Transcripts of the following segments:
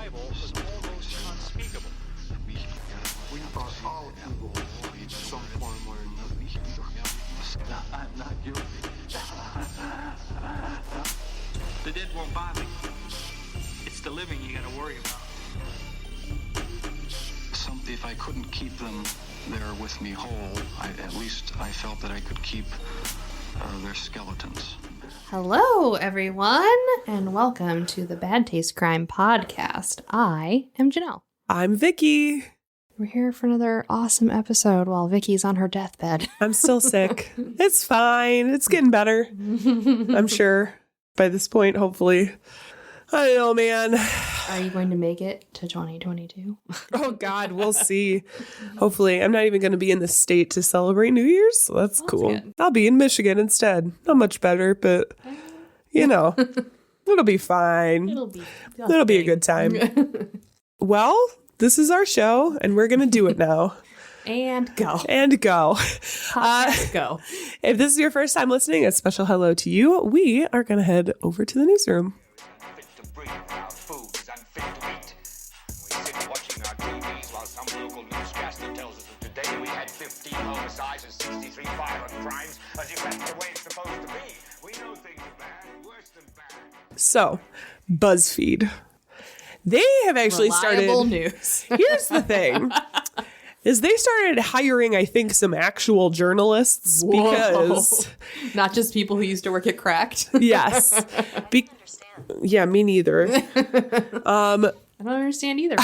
Bible was almost unspeakable. We are all evil in some form or another. I'm not guilty. The dead won't bother you. It's the living you gotta worry about. If I couldn't keep them there with me whole, at least I felt that I could keep their skeletons. Hello, everyone, and welcome to the Bad Taste Crime Podcast. I am Janelle. I'm Vicky. We're here for another awesome episode while Vicky's on her deathbed. I'm still sick. It's fine. It's getting better. I'm sure by this point, hopefully. I don't know, man. Are you going to make it to 2022? Oh, God, we'll see. Hopefully. I'm not even going to be in the state to celebrate New Year's, so that's cool. Good. I'll be in Michigan instead. Not much better, but, you know, it'll be fine. It'll be a good time. Well, this is our show, and we're going to do it now. And go. And go. Go. If this is your first time listening, a special hello to you. We are going to head over to the newsroom. Our food is unfit to eat. We sit watching our TVs while some local newscaster tells us that today we had 15 homicides and 63 violent crimes, as if that's the way it's supposed to be. We know things are bad, worse than bad. So, BuzzFeed. They have actually Reliable started... news. Here's the thing. Is they started hiring, I think, some actual journalists because... Not just people who used to work at Cracked. Yes. Yeah, me neither. I don't understand either.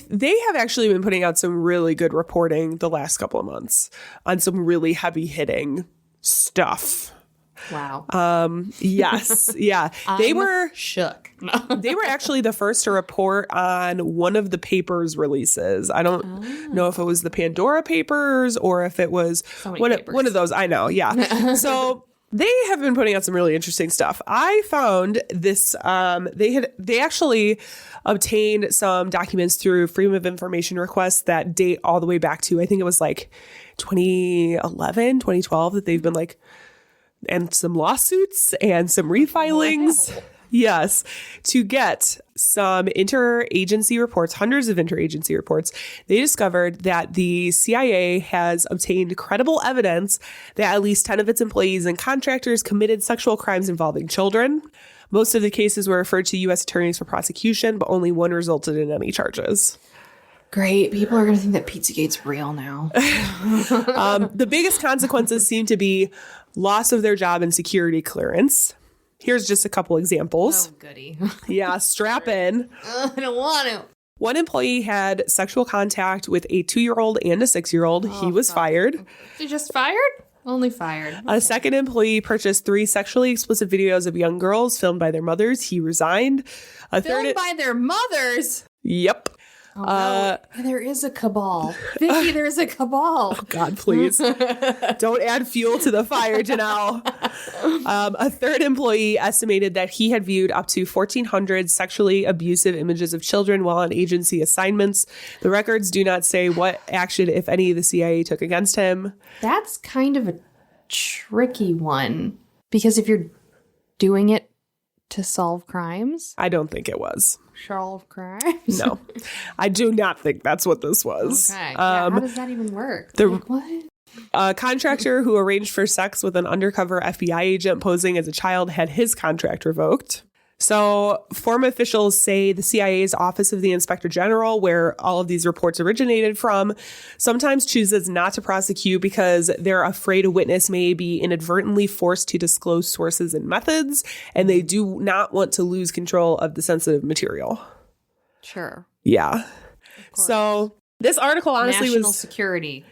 They have actually been putting out some really good reporting the last couple of months on some really heavy hitting stuff. Wow. Yes. Yeah. They were shook. They were actually the first to report on one of the papers' releases. I don't know if it was the Pandora Papers or if it was one of those. I know. Yeah. So they have been putting out some really interesting stuff. I found this. They actually obtained some documents through Freedom of Information requests that date all the way back to, I think it was like 2011, 2012 that they've been like, and some lawsuits and some refilings. Wow. Yes, to get some interagency reports, hundreds of interagency reports. They discovered that the CIA has obtained credible evidence that at least 10 of its employees and contractors committed sexual crimes involving children. Most of the cases were referred to U.S. attorneys for prosecution, but only one resulted in any charges. Great. People are going to think that Pizzagate's real now. The biggest consequences seem to be loss of their job and security clearance. Here's just a couple examples. Oh, goody. Yeah, strap in. I don't want to. One employee had sexual contact with a 2-year-old and a 6-year-old. He was fired. They just fired? Only fired. Okay. A second employee purchased 3 sexually explicit videos of young girls filmed by their mothers. He resigned. Filmed by their mothers? Yep. Oh, no. There is a cabal. Vicky, there's a cabal. Oh, God, please. Don't add fuel to the fire, Janelle. A third employee estimated that he had viewed up to 1,400 sexually abusive images of children while on agency assignments. The records do not say what action, if any, the CIA took against him. That's kind of a tricky one. Because if you're doing it to solve crimes? I don't think it was. Solve crimes? No. I do not think that's what this was. Okay. How does that even work? What? A contractor who arranged for sex with an undercover FBI agent posing as a child had his contract revoked. So foreign officials say the CIA's Office of the Inspector General, where all of these reports originated from, sometimes chooses not to prosecute because they're afraid a witness may be inadvertently forced to disclose sources and methods, and they do not want to lose control of the sensitive material. Sure. Yeah. So this article honestly National security.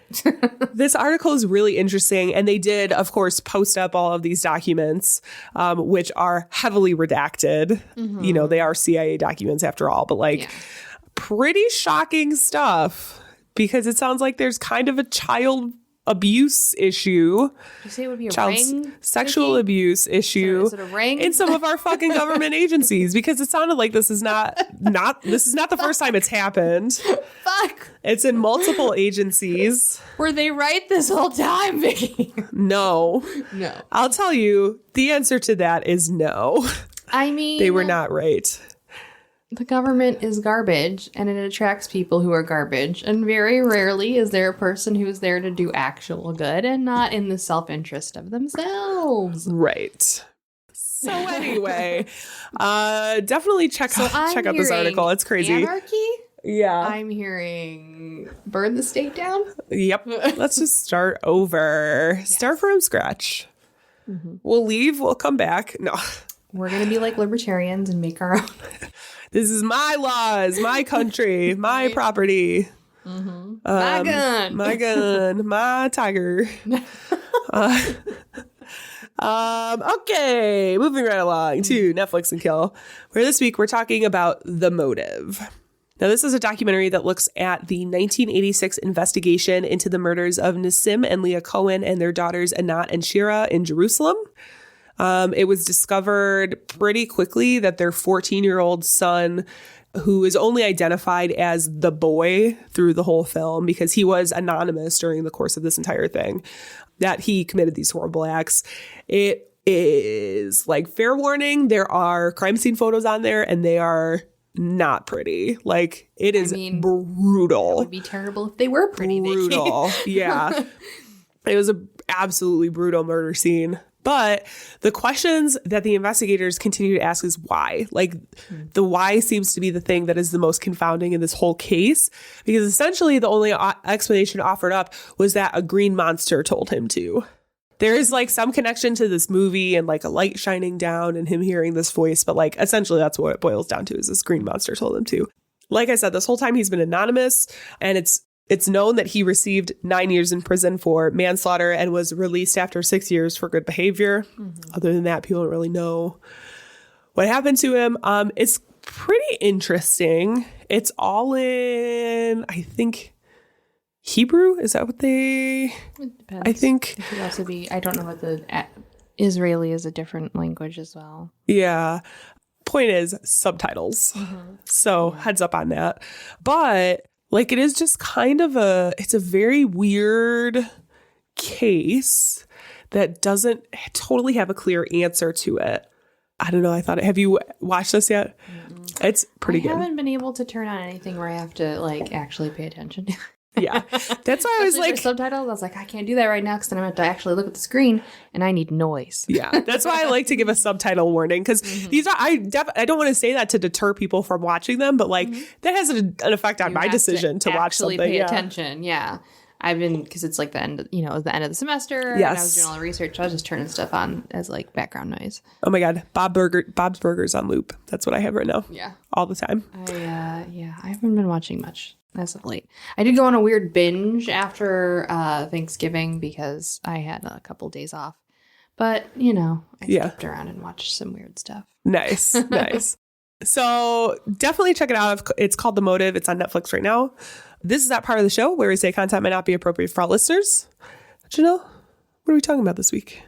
This article is really interesting. And they did, of course, post up all of these documents, which are heavily redacted. Mm-hmm. You know, they are CIA documents after all, but pretty shocking stuff because it sounds like there's kind of a child abuse issue. You say it would be a child sexual abuse issue. Is it a ring? In some of our fucking government agencies, because it sounded like this is not the first time it's happened. Fuck. It's in multiple agencies. Were they right this whole time, Vicky? No. I'll tell you, the answer to that is no. I mean, they were not right. the government is garbage and it attracts people who are garbage. And very rarely is there a person who is there to do actual good and not in the self-interest of themselves. Right. So anyway, definitely check out this article. It's crazy. Anarchy? Yeah. I'm hearing burn the state down. Yep. Let's just start over. Yes. Start from scratch. Mm-hmm. We'll leave. We'll come back. No. We're going to be like libertarians and make our own. This is my laws, my country, my property. Mm-hmm. My gun. My gun. My tiger. Okay, moving right along to Netflix and Kill, where this week we're talking about The Motive. Now, this is a documentary that looks at the 1986 investigation into the murders of Nassim and Leah Cohen and their daughters Anat and Shira in Jerusalem. It was discovered pretty quickly that their 14-year-old son, who is only identified as the boy through the whole film because he was anonymous during the course of this entire thing, that he committed these horrible acts. It is like, fair warning, there are crime scene photos on there and they are not pretty. Like, it is brutal. It would be terrible if they were pretty. Brutal. Yeah. It was an absolutely brutal murder scene. But the questions that the investigators continue to ask is why. Like, the why seems to be the thing that is the most confounding in this whole case, because essentially the only explanation offered up was that a green monster told him to. There is like some connection to this movie and like a light shining down and him hearing this voice, but like essentially that's what it boils down to, is this green monster told him to. Like I said, this whole time he's been anonymous, and it's known that he received 9 years in prison for manslaughter and was released after 6 years for good behavior. Mm-hmm. Other than that, people don't really know what happened to him. It's pretty interesting. It's all in, I think, Hebrew. Is that what they? It depends. I think it could also be. I don't know what the Israeli is a different language as well. Yeah. Point is subtitles. Mm-hmm. So heads up on that. But like, it is just kind of it's a very weird case that doesn't totally have a clear answer to it. I don't know. Have you watched this yet? Mm-mm. It's pretty good. I haven't been able to turn on anything where I have to like actually pay attention. Yeah. That's why I was like, subtitles. I was like, I can't do that right now because then I'm going to actually look at the screen and I need noise. Yeah. That's why I like to give a subtitle warning, because these are, I don't want to say that to deter people from watching them, but like that has an effect on my decision to watch something. Pay attention. Yeah. I've been, because it's like the end, it was the end of the semester. Yes. And I was doing all the research. So I was just turning stuff on as like background noise. Oh my God. Bob's Burgers on loop. That's what I have right now. Yeah. All the time. I haven't been watching much as of late. I did go on a weird binge after Thanksgiving because I had a couple days off. But, I skipped around and watched some weird stuff. Nice. Nice. So definitely check it out. It's called The Motive. It's on Netflix right now. This is that part of the show where we say content might not be appropriate for all listeners. Janelle, what are we talking about this week?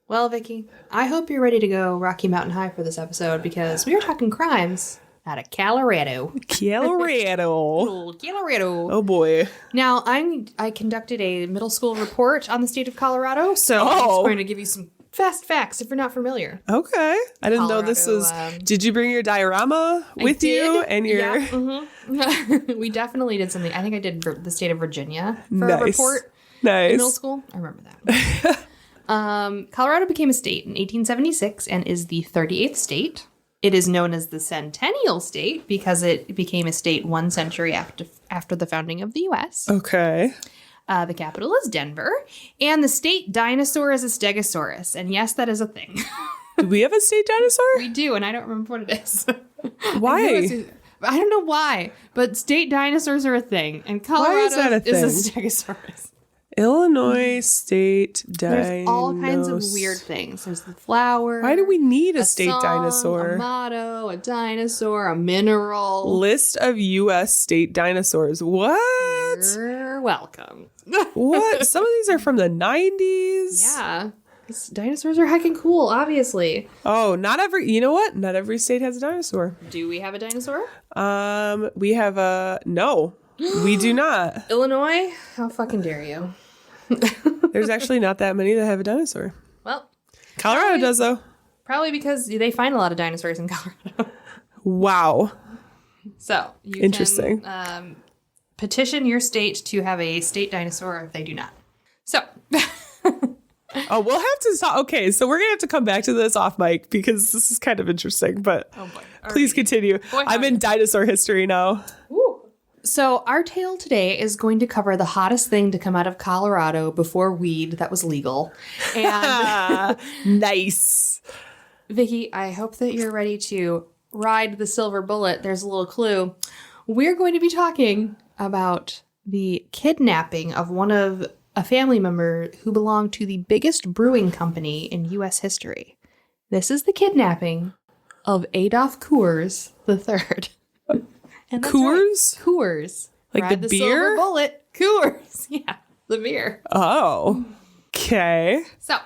Well, Vicky, I hope you're ready to go Rocky Mountain High for this episode, because we are talking crimes out of Colorado. Colorado. Colorado. Oh, boy. Now, I conducted a middle school report on the state of Colorado, so I'm just going to give you some fast facts if you're not familiar. Okay. I didn't know this was... did you bring your diorama with you? And your... Yeah. Mm-hmm. We definitely did something. I think I did the state of Virginia for a report in middle school. I remember that. Colorado became a state in 1876 and is the 38th state. It is known as the Centennial State because it became a state 1 century after the founding of the U.S. Okay. The capital is Denver, and the state dinosaur is a Stegosaurus. And yes, that is a thing. Do we have a state dinosaur? We do, and I don't remember what it is. Why? I don't know why, but state dinosaurs are a thing, and Colorado is a Stegosaurus. Illinois state dinosaur. There's all kinds of weird things. There's the flower. Why do we need a state song, dinosaur? A motto, a dinosaur, a mineral. List of U.S. state dinosaurs. What? You're welcome. What? Some of these are from the 90s. Yeah. Dinosaurs are heckin' cool, obviously. Oh, you know what? Not every state has a dinosaur. Do we have a dinosaur? We have no, we do not. Illinois? How fucking dare you? There's actually not that many that have a dinosaur. Well, Colorado does, though. Probably because they find a lot of dinosaurs in Colorado. Wow. So you Interesting. can petition your state to have a state dinosaur if they do not. So. Oh, we'll have to stop. Okay, so we're going to have to come back to this off mic because this is kind of interesting, but please continue. I'm in dinosaur history now. Woo. So our tale today is going to cover the hottest thing to come out of Colorado before weed that was legal. And nice. Vicky, I hope that you're ready to ride the silver bullet. There's a little clue. We're going to be talking about the kidnapping of a family member who belonged to the biggest brewing company in U.S. history. This is the kidnapping of Adolf Hoors III. And that's Coors? Right. Coors. Like Ride the silver beer? bullet. Coors. Yeah, the beer. Oh, okay. So,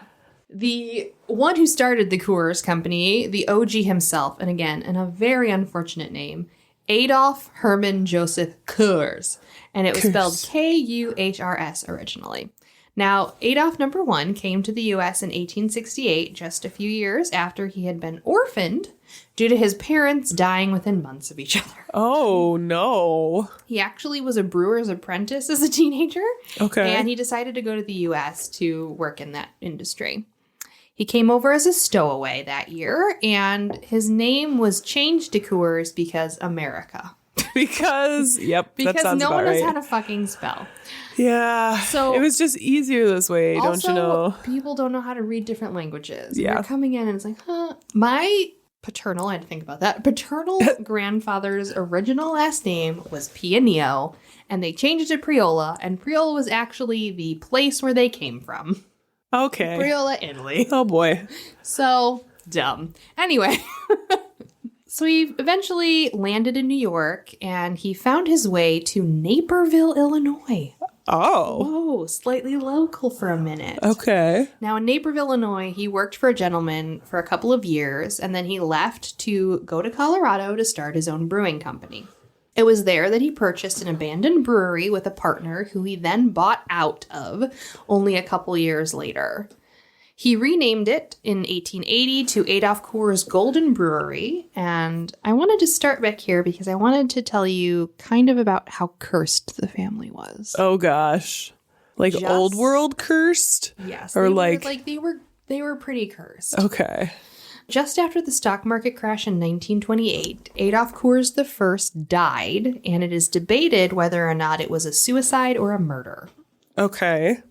the one who started the Coors company, the OG himself, and again, in a very unfortunate name, Adolf Hermann Joseph Coors. And it was spelled K-U-H-R-S originally. Now, Adolf #1 came to the U.S. in 1868, just a few years after he had been orphaned due to his parents dying within months of each other. Oh, no. He actually was a brewer's apprentice as a teenager. Okay. And he decided to go to the U.S. to work in that industry. He came over as a stowaway that year, and his name was changed to Coors because America. Because, yep, that Because sounds no about one knows right. how to fucking spell. Yeah. So it was just easier this way, don't you know? People don't know how to read different languages. Yeah. They're coming in and it's like, my paternal, I had to think about that, paternal grandfather's original last name was Pianio, and they changed it to Priola, and Priola was actually the place where they came from. Okay. Priola, Italy. Oh, boy. So dumb. Anyway. So he eventually landed in New York, and he found his way to Naperville, Illinois. Oh. Whoa, slightly local for a minute. Okay. Now, in Naperville, Illinois, he worked for a gentleman for a couple of years, and then he left to go to Colorado to start his own brewing company. It was there that he purchased an abandoned brewery with a partner who he then bought out of only a couple years later. He renamed it in 1880 to Adolf Hoors Golden Brewery, and I wanted to start back here because I wanted to tell you kind of about how cursed the family was. Oh, gosh. Like Just- old world cursed? Yes, Or they were pretty cursed. Okay. Just after the stock market crash in 1928, Adolf Hoors I died, and it is debated whether or not it was a suicide or a murder. Okay.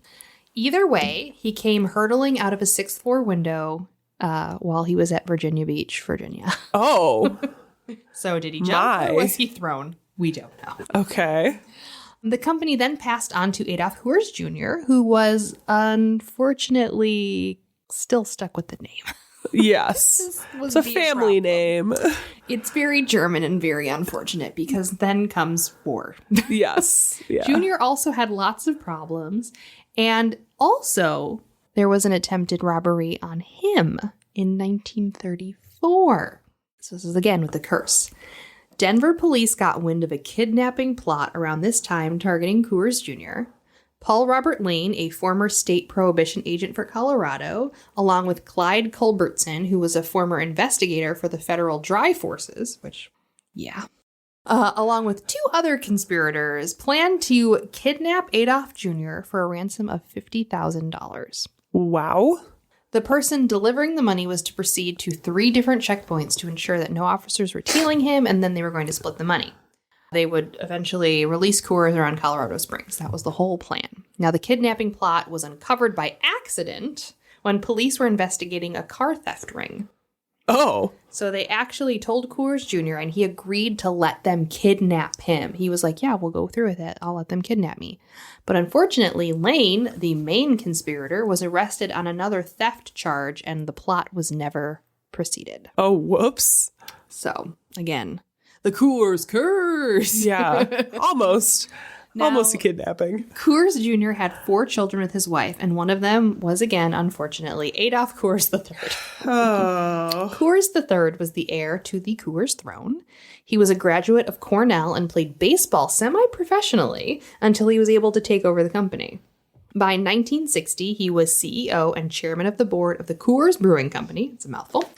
Either way, he came hurtling out of a sixth floor window while he was at Virginia Beach, Virginia. Oh. So did he jump or was he thrown? We don't know. Okay. The company then passed on to Adolf Hoors Jr., who was unfortunately still stuck with the name. Yes. Was It's a the family problem. name. It's very German and very unfortunate because then comes war. Yes. Yeah. Junior also had lots of problems, and also there was an attempted robbery on him in 1934. So this is again with the curse. Denver police got wind of a kidnapping plot around this time targeting Coors Jr. Paul Robert Lane, a former state prohibition agent for Colorado, along with Clyde Culbertson, who was a former investigator for the federal dry forces, which, yeah, along with two other conspirators, planned to kidnap Adolf Jr. for a ransom of $50,000. Wow. The person delivering the money was to proceed to 3 different checkpoints to ensure that no officers were tailing him, and then they were going to split the money. They would eventually release Coors around Colorado Springs. That was the whole plan. Now, the kidnapping plot was uncovered by accident when police were investigating a car theft ring. Oh. So they actually told Coors Jr., and he agreed to let them kidnap him. He was like, yeah, we'll go through with it. I'll let them kidnap me. But unfortunately, Lane, the main conspirator, was arrested on another theft charge, and the plot was never proceeded. Oh, whoops. So, again, the Coors curse. Yeah. Almost. Now- Almost a kidnapping. Coors Jr. had 4 children with his wife, and one of them was, again, unfortunately, Adolf Hoors III. Oh. Coors III was the heir to the Coors throne. He was a graduate of Cornell and played baseball semi-professionally until he was able to take over the company. By 1960, he was CEO and chairman of the board of the Coors Brewing Company. It's a mouthful.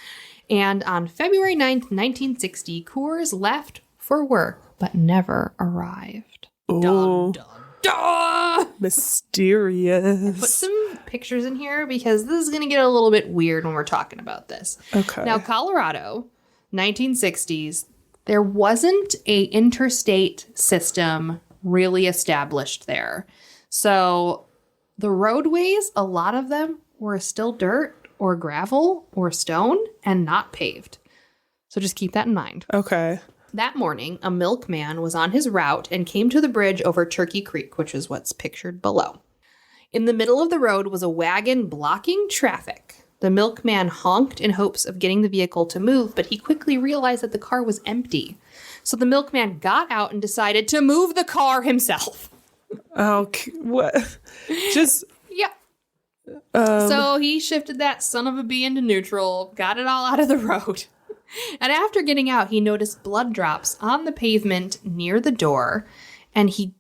And on February 9th, 1960, Coors left for work but never arrived. Ooh. Dun, dun, dun! Mysterious. Put some pictures in here because this is going to get a little bit weird when we're talking about this. Okay. Now, Colorado, 1960s, there wasn't a interstate system really established there. So the roadways, a lot of them were still dirt or gravel or stone and not paved. So just keep that in mind. Okay. That morning, a milkman was on his route and came to the bridge over Turkey Creek, which is what's pictured below. In the middle of the road was a wagon blocking traffic. The milkman honked in hopes of getting the vehicle to move, but he quickly realized that the car was empty. So the milkman got out and decided to move the car himself. Okay. What? Just... Yeah. So he shifted that son of a bee into neutral, got it all out of the road. And after getting out, he noticed blood drops on the pavement near the door. And he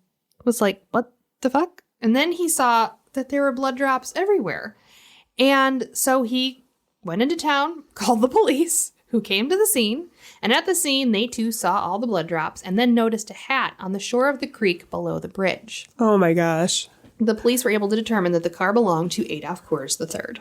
was like, what the fuck? And then he saw that there were blood drops everywhere. And so he went into town, called the police, who came to the scene. And at the scene, they too saw all the blood drops and then noticed a hat on the shore of the creek below the bridge. Oh my gosh. The police were able to determine that the car belonged to Adolf Hoors III.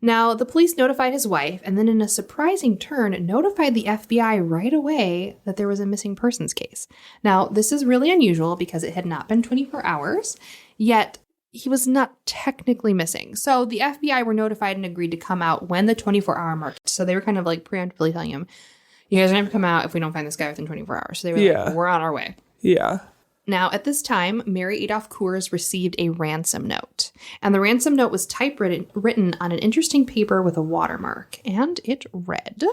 Now, the police notified his wife, and then in a surprising turn, notified the FBI right away that there was a missing persons case. Now, this is really unusual because it had not been 24 hours, yet he was not technically missing. So the FBI were notified and agreed to come out when the 24-hour mark. So they were kind of like preemptively telling him, you guys are going to have to come out if we don't find this guy within 24 hours. So they were like, we're on our way. Yeah. Now, at this time, Mary Adolf Coors received a ransom note. And the ransom note was typewritten on an interesting paper with a watermark. And it read,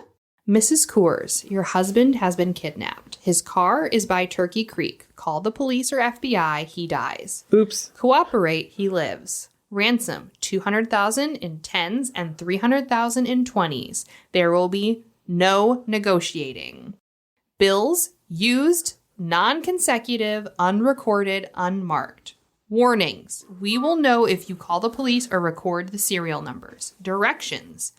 Mrs. Coors, your husband has been kidnapped. His car is by Turkey Creek. Call the police or FBI, he dies. Oops. Cooperate, he lives. Ransom, $200,000 in 10s and $300,000 in 20s. There will be no negotiating. Bills used, non-consecutive, unrecorded, unmarked. Warnings. We will know if you call the police or record the serial numbers. Directions.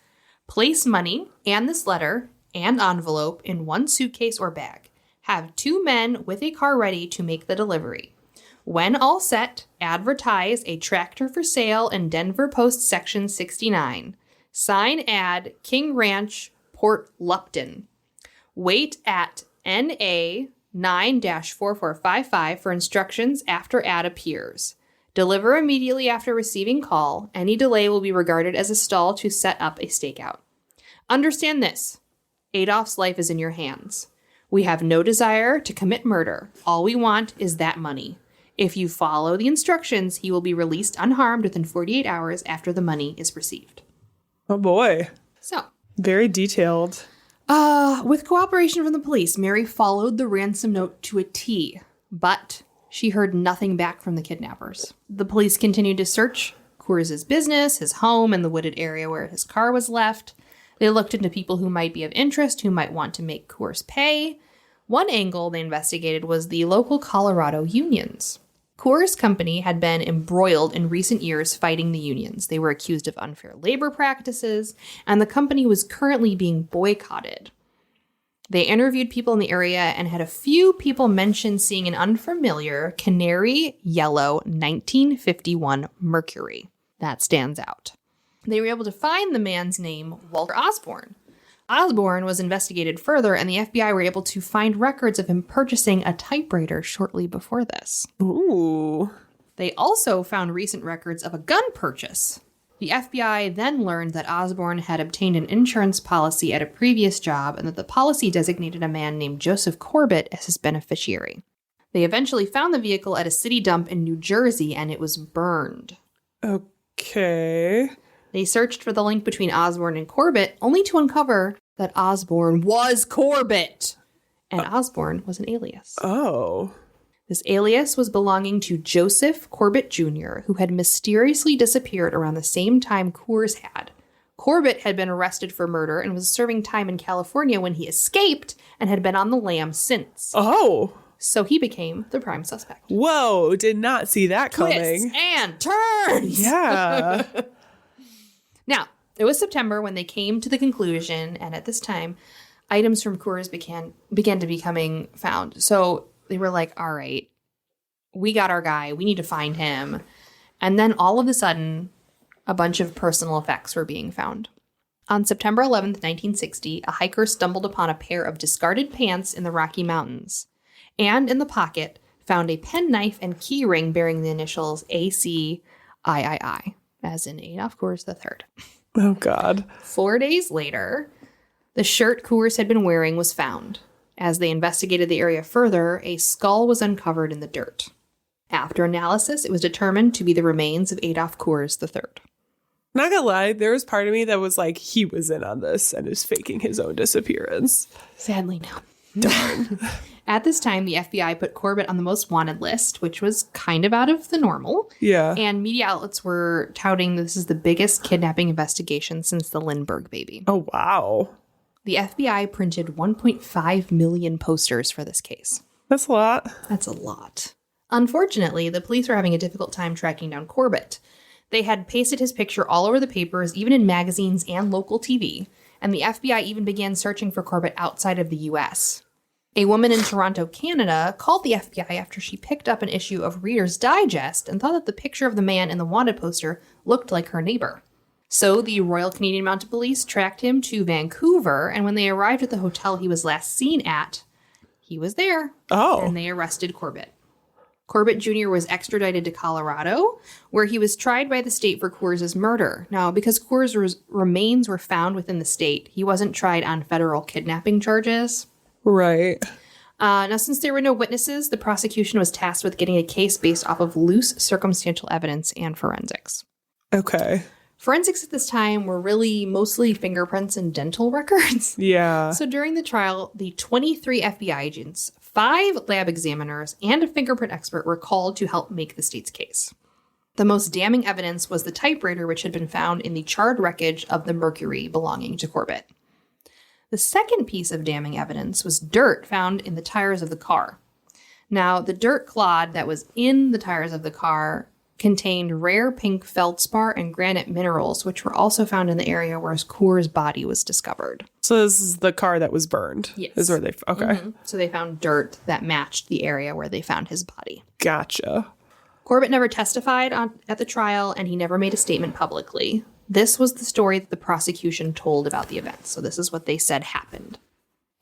Place money and this letter and envelope in one suitcase or bag. Have 2 men with a car ready to make the delivery. When all set, advertise a tractor for sale in Denver Post Section 69. Sign ad King Ranch, Port Lupton. Wait at NA 9-4455 for instructions after ad appears. Deliver immediately after receiving call. Any delay will be regarded as a stall to set up a stakeout. Understand this. Adolf's life is in your hands. We have no desire to commit murder. All we want is that money. If you follow the instructions, he will be released unharmed within 48 hours after the money is received. Oh boy. So. Very detailed. With cooperation from the police, Mary followed the ransom note to a T, but she heard nothing back from the kidnappers. The police continued to search Coors' business, his home, and the wooded area where his car was left. They looked into people who might be of interest, who might want to make Coors pay. One angle they investigated was the local Colorado unions. Coors Company had been embroiled in recent years fighting the unions. They were accused of unfair labor practices, and the company was currently being boycotted. They interviewed people in the area and had a few people mention seeing an unfamiliar canary yellow 1951 Mercury. That stands out. They were able to find the man's name, Walter Osborne. Osborne was investigated further, and the FBI were able to find records of him purchasing a typewriter shortly before this. Ooh. They also found recent records of a gun purchase. The FBI then learned that Osborne had obtained an insurance policy at a previous job and that the policy designated a man named Joseph Corbett as his beneficiary. They eventually found the vehicle at a city dump in New Jersey, and it was burned. Okay. They searched for the link between Osborne and Corbett, only to uncover that Osborne was Corbett, and Osborne was an alias. Oh. This alias was belonging to Joseph Corbett Jr., who had mysteriously disappeared around the same time Coors had. Corbett had been arrested for murder and was serving time in California when he escaped and had been on the lam since. Oh. So he became the prime suspect. Whoa, did not see that coming. Twists and turns! Yeah. Now, it was September when they came to the conclusion, and at this time, items from Coors began to becoming found. So they were like, all right, we got our guy. We need to find him. And then all of a sudden, a bunch of personal effects were being found. On September 11th, 1960, a hiker stumbled upon a pair of discarded pants in the Rocky Mountains, and in the pocket found a penknife and key ring bearing the initials ACIII, as in Adolf Hoors III. Oh, God. 4 days later, the shirt Coors had been wearing was found. As they investigated the area further, a skull was uncovered in the dirt. After analysis, it was determined to be the remains of Adolf Hoors III. Not gonna lie, there was part of me that was like, he was in on this and is faking his own disappearance. Sadly, no. Darn. At this time, the FBI put Corbett on the most wanted list, which was kind of out of the normal. Yeah. And media outlets were touting this is the biggest kidnapping investigation since the Lindbergh baby. Oh, wow. The FBI printed 1.5 million posters for this case. That's a lot. That's a lot. Unfortunately, the police were having a difficult time tracking down Corbett. They had pasted his picture all over the papers, even in magazines and local TV, and the FBI even began searching for Corbett outside of the U.S. A woman in Toronto, Canada, called the FBI after she picked up an issue of Reader's Digest and thought that the picture of the man in the wanted poster looked like her neighbor. So the Royal Canadian Mounted Police tracked him to Vancouver, and when they arrived at the hotel he was last seen at, he was there. Oh. And they arrested Corbett. Corbett Jr. was extradited to Colorado, where he was tried by the state for Coors' murder. Now, because Coors' remains were found within the state, he wasn't tried on federal kidnapping charges. Right. Now, since there were no witnesses, the prosecution was tasked with getting a case based off of loose circumstantial evidence and forensics. Okay. Forensics at this time were really mostly fingerprints and dental records. Yeah. So during the trial, the 23 FBI agents, 5 lab examiners, and a fingerprint expert were called to help make the state's case. The most damning evidence was the typewriter which had been found in the charred wreckage of the Mercury belonging to Corbett. The second piece of damning evidence was dirt found in the tires of the car. Now, the dirt clod that was in the tires of the car contained rare pink feldspar and granite minerals, which were also found in the area where Coors' body was discovered. So this is the car that was burned? Yes. Is where they... Okay. Mm-hmm. So they found dirt that matched the area where they found his body. Gotcha. Corbett never testified at the trial, and he never made a statement publicly. This was the story that the prosecution told about the events. So this is what they said happened.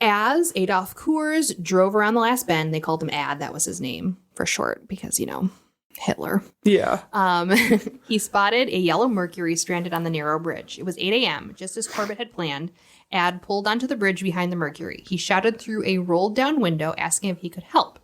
As Adolf Hoors drove around the last bend, they called him Ad. That was his name for short because, you know, Hitler. Yeah. He spotted a yellow Mercury stranded on the narrow bridge. It was 8 a.m., just as Corbett had planned. Ad pulled onto the bridge behind the Mercury. He shouted through a rolled-down window, asking if he could help.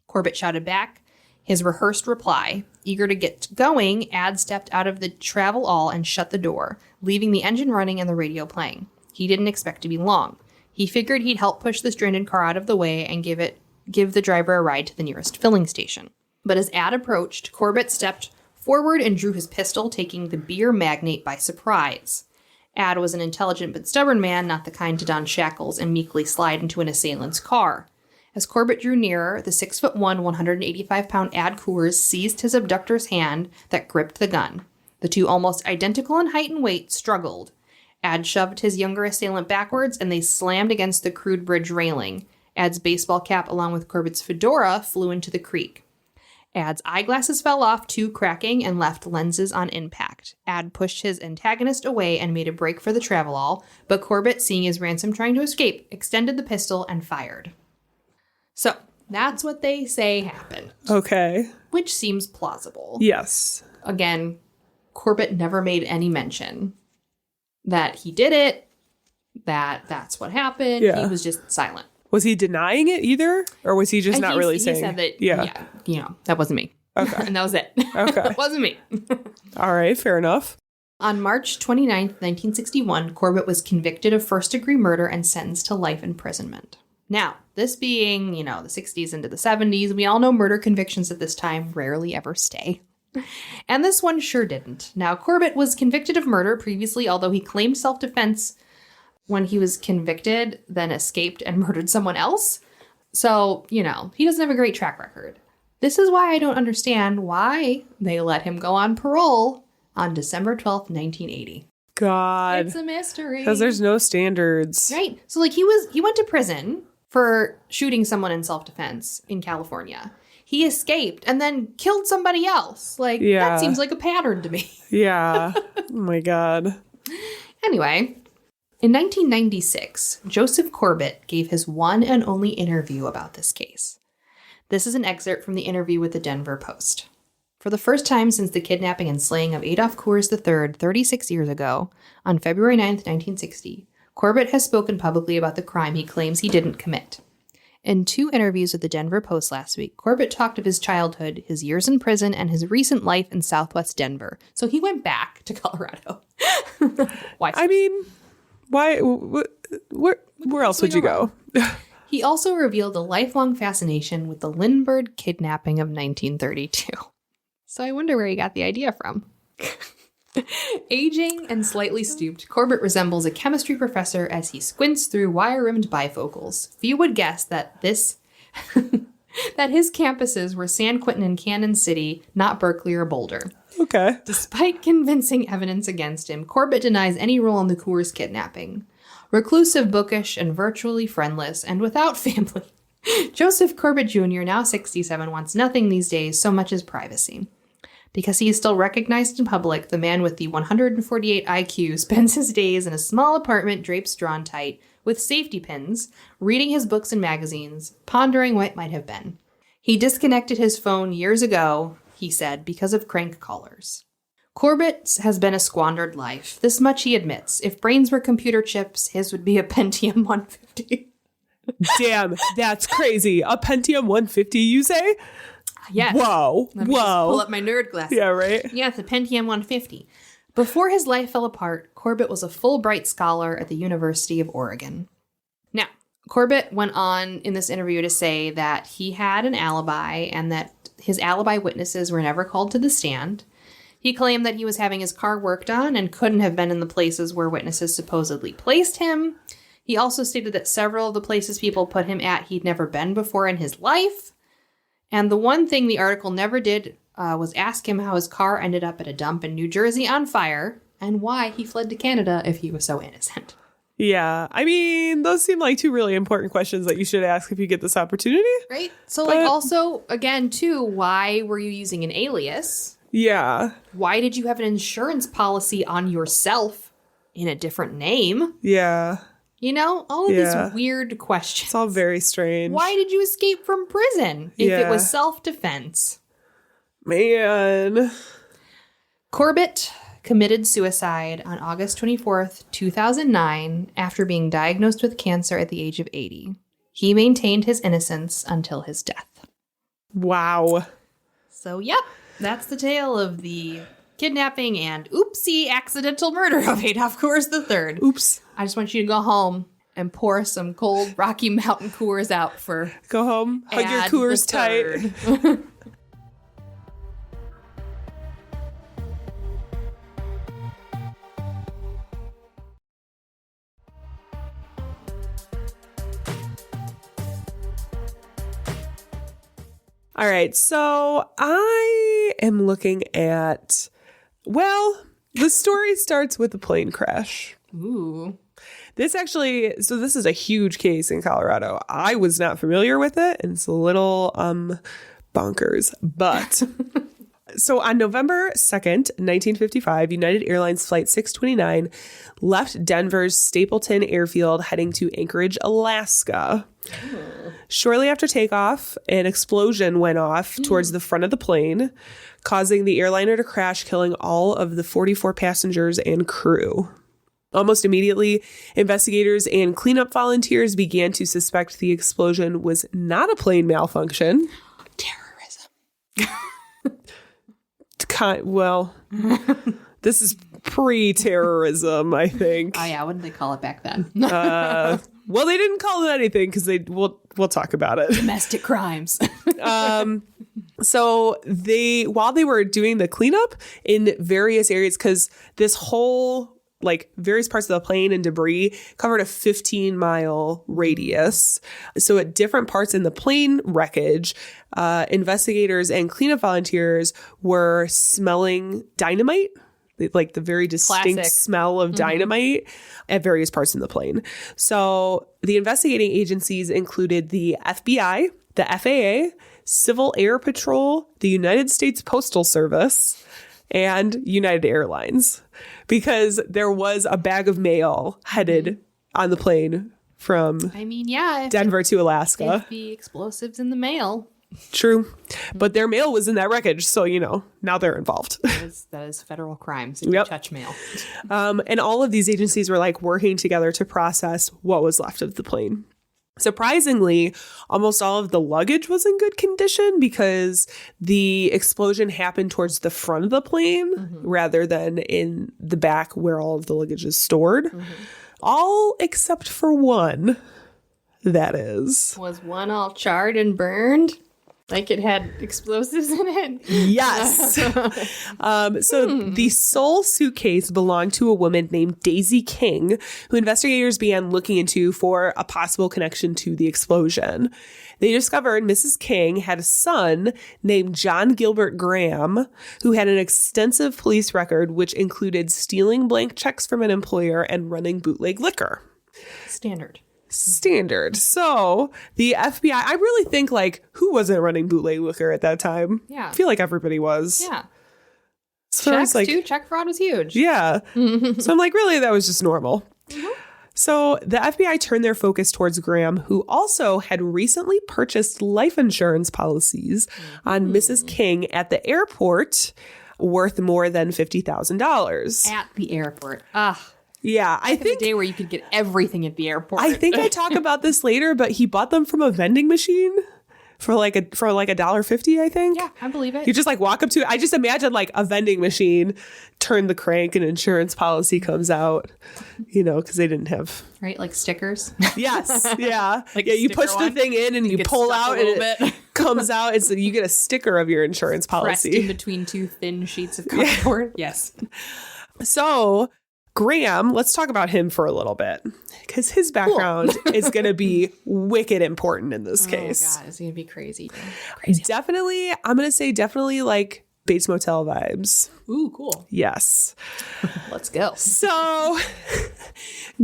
Corbett shouted back his rehearsed reply. Eager to get going, Ad stepped out of the travel-all and shut the door, leaving the engine running and the radio playing. He didn't expect to be long. He figured he'd help push the stranded car out of the way and give the driver a ride to the nearest filling station. But as Ad approached, Corbett stepped forward and drew his pistol, taking the beer magnate by surprise. Ad was an intelligent but stubborn man, not the kind to don shackles and meekly slide into an assailant's car. As Corbett drew nearer, the 6'1", 185-pound Ad Hoors seized his abductor's hand that gripped the gun. The two, almost identical in height and weight, struggled. Ad shoved his younger assailant backwards, and they slammed against the crude bridge railing. Ad's baseball cap, along with Corbett's fedora, flew into the creek. Ad's eyeglasses fell off, 2 cracking, and left lenses on impact. Ad pushed his antagonist away and made a break for the travel-all, but Corbett, seeing his ransom trying to escape, extended the pistol and fired. So, that's what they say happened. Okay. Which seems plausible. Yes. Again, Corbett never made any mention that he did it, that's what happened. Yeah. He was just silent. Was he denying it either? Or was he just not really saying? He said that, yeah, you know, that wasn't me. Okay. And that was it. Okay. That wasn't me. All right, fair enough. On March 29th, 1961, Corbett was convicted of first-degree murder and sentenced to life imprisonment. Now, this being, you know, the 60s into the 70s, we all know murder convictions at this time rarely ever stay. And this one sure didn't. Now, Corbett was convicted of murder previously, although he claimed self-defense when he was convicted, then escaped and murdered someone else. So, you know, he doesn't have a great track record. This is why I don't understand why they let him go on parole on December 12th, 1980. God. It's a mystery. Because there's no standards. Right. So like he went to prison for shooting someone in self-defense in California. He escaped and then killed somebody else. Like, that seems like a pattern to me. Yeah. Oh my God. Anyway, in 1996, Joseph Corbett gave his one and only interview about this case. This is an excerpt from the interview with the Denver Post. For the first time since the kidnapping and slaying of Adolf Hoors III 36 years ago, on February 9th, 1960, Corbett has spoken publicly about the crime he claims he didn't commit. In 2 interviews with the Denver Post last week, Corbett talked of his childhood, his years in prison, and his recent life in southwest Denver. So he went back to Colorado. Why? I mean, why? Where else would you go? He also revealed a lifelong fascination with the Lindbergh kidnapping of 1932. So I wonder where he got the idea from. Aging and slightly stooped, Corbett resembles a chemistry professor as he squints through wire-rimmed bifocals. Few would guess that that his campuses were San Quentin and Cannon City, not Berkeley or Boulder. Okay. Despite convincing evidence against him, Corbett denies any role in the Coors kidnapping. Reclusive, bookish, and virtually friendless, and without family, Joseph Corbett Jr., now 67, wants nothing these days so much as privacy. Because he is still recognized in public, the man with the 148 IQ spends his days in a small apartment drapes drawn tight, with safety pins, reading his books and magazines, pondering what might have been. He disconnected his phone years ago, he said, because of crank callers. Corbett's has been a squandered life. This much he admits. If brains were computer chips, his would be a Pentium 150. Damn, that's crazy. A Pentium 150, you say? Yes. Whoa. Let me just pull up my nerd glasses. Yeah, right? Yeah, it's a Pentium 150. Before his life fell apart, Corbett was a Fulbright scholar at the University of Oregon. Now, Corbett went on in this interview to say that he had an alibi and that his alibi witnesses were never called to the stand. He claimed that he was having his car worked on and couldn't have been in the places where witnesses supposedly placed him. He also stated that several of the places people put him at he'd never been before in his life. And the one thing the article never did was ask him how his car ended up at a dump in New Jersey on fire and why he fled to Canada if he was so innocent. Yeah. I mean, those seem like 2 really important questions that you should ask if you get this opportunity. Right? So, also, again, too, why were you using an alias? Yeah. Why did you have an insurance policy on yourself in a different name? Yeah. You know, all of these weird questions. It's all very strange. Why did you escape from prison if it was self-defense? Man. Corbett committed suicide on August 24th, 2009, after being diagnosed with cancer at the age of 80. He maintained his innocence until his death. Wow. So, yep, that's the tale of the kidnapping and oopsie accidental murder of Adolf Hoors III. Oops. I just want you to go home and pour some cold Rocky Mountain Coors out for Go home, hug your Coors tight. All right, so I am looking at, well, the story starts with a plane crash. Ooh. This is a huge case in Colorado. I was not familiar with it, and it's a little bonkers. But so on November 2nd, 1955, United Airlines Flight 629 left Denver's Stapleton Airfield heading to Anchorage, Alaska. Shortly after takeoff, an explosion went off towards the front of the plane, causing the airliner to crash, killing all of the 44 passengers and crew. Almost immediately, investigators and cleanup volunteers began to suspect the explosion was not a plane malfunction. Terrorism. Well, this is pre-terrorism, I think. Oh, yeah. What did they call it back then? Well, they didn't call it anything because we'll talk about it. Domestic crimes. So while they were doing the cleanup in various areas, because this whole various parts of the plane and debris covered a 15-mile radius. So at different parts in the plane wreckage, investigators and cleanup volunteers were smelling dynamite like the very distinct Classic. smell of dynamite at various parts in the plane. So the investigating agencies included the FBI, the FAA, Civil Air Patrol, the United States Postal Service, and United Airlines, because there was a bag of mail headed on the plane from Denver to Alaska. It'd be explosives in the mail. True. But their mail was in that wreckage. So, now they're involved. That is federal crimes if you touch mail. And all of these agencies were like working together to process what was left of the plane. Surprisingly, almost all of the luggage was in good condition because the explosion happened towards the front of the plane rather than in the back where all of the luggage is stored. All except for one, that is. Was one all charred and burned? Like it had explosives in it? Yes. So the sole suitcase belonged to a woman named Daisy King, who investigators began looking into for a possible connection to the explosion. They discovered Mrs. King had a son named John Gilbert Graham, who had an extensive police record, which included stealing blank checks from an employer and running bootleg liquor. Standard. So the FBI, I really think who wasn't running bootleg liquor at that time? Yeah. I feel like everybody was. Yeah. So Checks I was too. Check fraud was huge. Yeah. So I'm really, that was just normal. So the FBI turned their focus towards Graham, who also had recently purchased life insurance policies on Mrs. King at the airport worth more than $50,000. At the airport. Ugh. Yeah, I think the day where you could get everything at the airport. I think I talk about this later, but he bought them from a vending machine for like $1.50, I think. Yeah, I believe it. You just walk up to, I just imagine a vending machine, turn the crank, and insurance policy comes out, because they didn't have. Right, like stickers. Yes, yeah. You push the thing in and you pull out and it comes out. So you get a sticker of your insurance policy. Pressed in between two thin sheets of cardboard. Yes. So Graham, let's talk about him for a little bit, because his background is going to be wicked important in this case. Oh, God, it's going to be crazy. Definitely, I'm going to say Bates Motel vibes. Ooh, cool. Yes. Let's go. So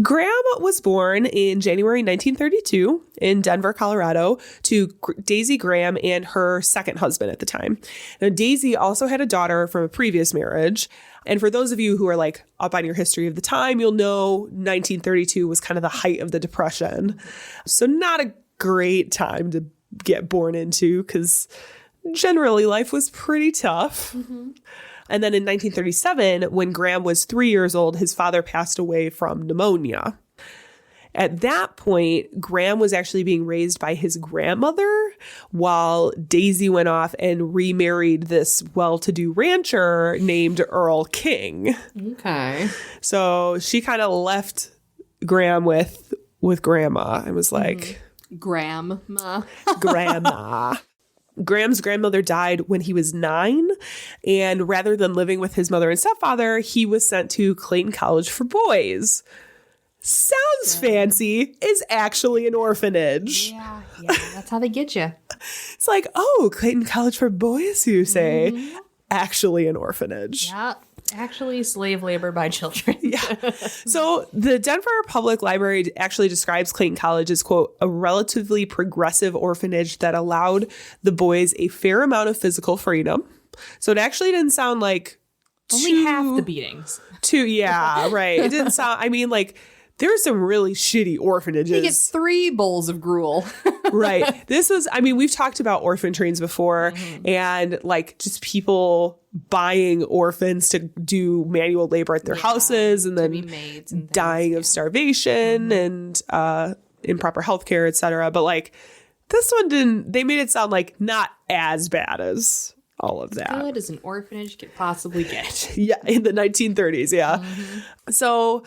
Graham was born in January 1932 in Denver, Colorado, to Daisy Graham and her second husband at the time. Now, Daisy also had a daughter from a previous marriage. And for those of you who are up on your history of the time, you'll know 1932 was kind of the height of the Depression. So not a great time to get born into, because generally life was pretty tough. And then in 1937, when Graham was 3 years old, his father passed away from pneumonia. At that point, Graham was actually being raised by his grandmother, while Daisy went off and remarried this well-to-do rancher named Earl King. Okay. So she kind of left Graham with Grandma and was like... Grandma. Graham's grandmother died when he was 9, and rather than living with his mother and stepfather, he was sent to Clayton College for Boys. Sounds fancy, is actually an orphanage. Yeah, that's how they get you. It's Clayton College for Boys, you say. Actually an orphanage. Yeah, actually slave labor by children. Yeah. So the Denver Public Library actually describes Clayton College as, quote, a relatively progressive orphanage that allowed the boys a fair amount of physical freedom. So it actually didn't sound like only half the beatings. Yeah, right. It didn't sound, there's some really shitty orphanages. You get 3 bowls of gruel. Right. This was, we've talked about orphan trains before, and just people buying orphans to do manual labor at their houses and then be maids and dying of starvation and improper healthcare, etc. But this one they made it sound not as bad as all of that. Good as an orphanage could possibly get. Yeah, in the 1930s, yeah. So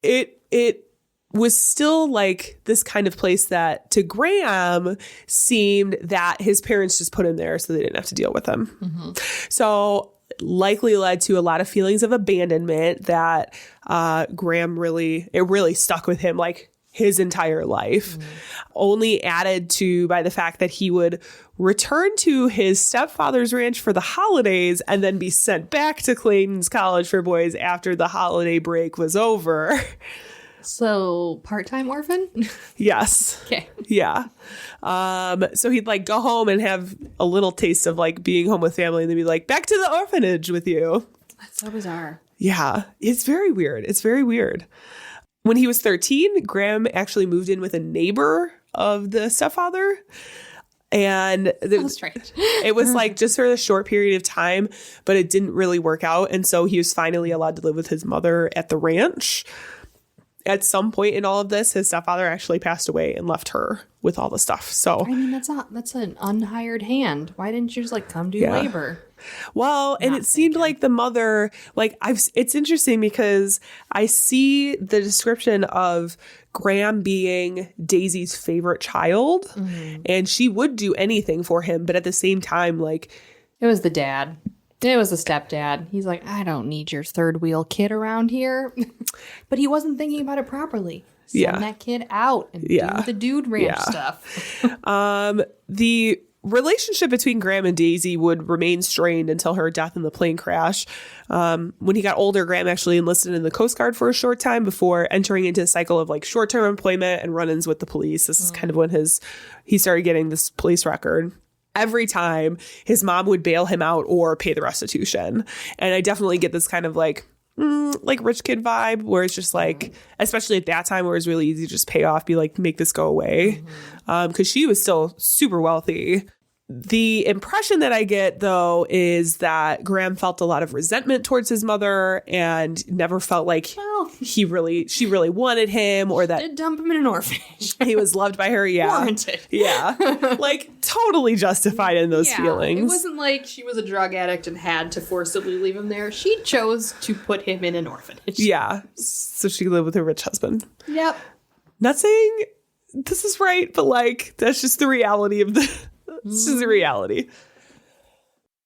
it was still this kind of place that to Graham seemed that his parents just put him there so they didn't have to deal with him. So likely led to a lot of feelings of abandonment that Graham really stuck with him. his entire life, only added to by the fact that he would return to his stepfather's ranch for the holidays and then be sent back to Clayton's College for Boys after the holiday break was over. So part-time orphan? Yes. Okay. Yeah. So he'd like go home and have a little taste of like being home with family and then be like, back to the orphanage with you. That's so bizarre. Yeah. It's very weird. It's very weird. When he was 13, Graham actually moved in with a neighbor of the stepfather. And it was like just for a short period of time, but it didn't really work out. And so he was finally allowed to live with his mother at the ranch. At some point in all of this, his stepfather actually passed away and left her with all the stuff. So I mean, that's an unhired hand. Why didn't you just like come do labor? Well, and it seemed like the mother, like it's interesting because I see the description of Graham being Daisy's favorite child, and she would do anything for him. But at the same time, like it was the dad. It was the stepdad. He's like, I don't need your third wheel kid around here. But he wasn't thinking about it properly. Send that kid out and do the dude ranch stuff. The relationship between Graham and Daisy would remain strained until her death in the plane crash. When he got older, Graham actually enlisted in the Coast Guard for a short time before entering into a cycle of like short-term employment and run-ins with the police. This is kind of when he started getting this police record. Every time his mom would bail him out or pay the restitution. And I definitely get this kind of like rich kid vibe where it's just like, especially at that time where it's really easy to just pay off, be like, make this go away. Because she was still super wealthy. The impression that I get, though, is that Graham felt a lot of resentment towards his mother and never felt like she really wanted him or that did dump him in an orphanage. He was loved by her. Yeah. Warranted. Yeah. Like totally justified in those feelings. It wasn't like she was a drug addict and had to forcibly leave him there. She chose to put him in an orphanage. Yeah. So she lived with her rich husband. Yep. Not saying this is right, but like that's just the reality of this is the reality.